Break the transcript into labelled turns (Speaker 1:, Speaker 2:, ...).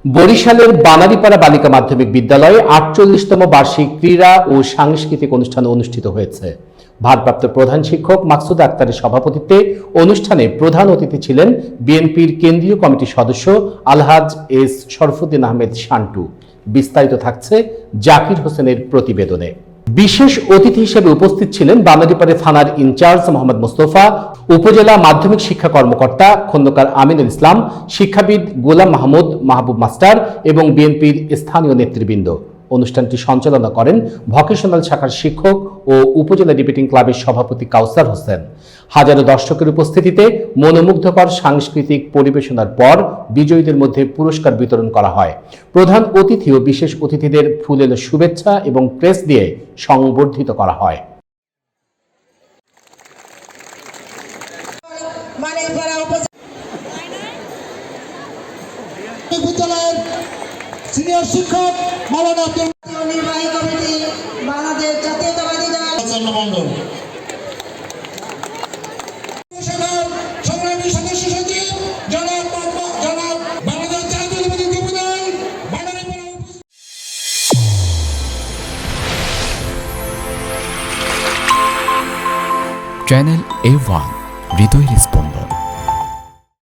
Speaker 1: বরিশালের বানারীপাড়া বালিকা মাধ্যমিক বিদ্যালয়ে ৪৮তম বার্ষিক ক্রীড়া ও সাংস্কৃতিক অনুষ্ঠান অনুষ্ঠিত হয়েছে। ভারপ্রাপ্ত প্রধান শিক্ষক মাকসুদ আক্তারের সভাপতিত্বে অনুষ্ঠানে প্রধান অতিথি ছিলেন বিএনপির কেন্দ্রীয় কমিটির সদস্য আলহাজ এস শরফুদ্দিন আহমেদ শান্টু। বিস্তারিত থাকছে জাকির হোসেনের প্রতিবেদনে। বিশেষ অতিথি হিসেবে উপস্থিত ছিলেন বানারীপাড়া থানার ইনচার্জ মোহাম্মদ মোস্তফা, উপজেলা মাধ্যমিক শিক্ষা কর্মকর্তা খন্দকার আমিনুল ইসলাম, শিক্ষাবিদ গোলাম মাহবুব মাস্টার এবং বিএনপির স্থানীয় নেতৃবৃন্দ। অনুষ্ঠানটি সঞ্চালনা করেন ভোকেশনাল শাখার শিক্ষক ও উপজেলা ডিবেটিং ক্লাবের সভাপতি কাউসার হোসেন। হাজারো দর্শকের উপস্থিতিতে মনোমুগ্ধকর সাংস্কৃতিক পরিবেশনার পর বিজয়ীদের মধ্যে পুরস্কার বিতরণ করা হয়। প্রধান অতিথি ও বিশেষ অতিথিদের ফুলেল শুভেচ্ছা এবং প্রেস দিয়ে সংবর্ধিত করা হয়।
Speaker 2: সিনিয়র শিক্ষক মাওলানা আব্দুল নির্বাহী কমিটি বাংলাদেশ জাতীয়তাবাদী দল মন্ডল সংগ্রামী সদস্য সচিব জনাব বাংলাদেশ জাতীয়তাবাদী যুবদল
Speaker 3: চ্যানেল A1 হৃদয়ের স্পন্দন।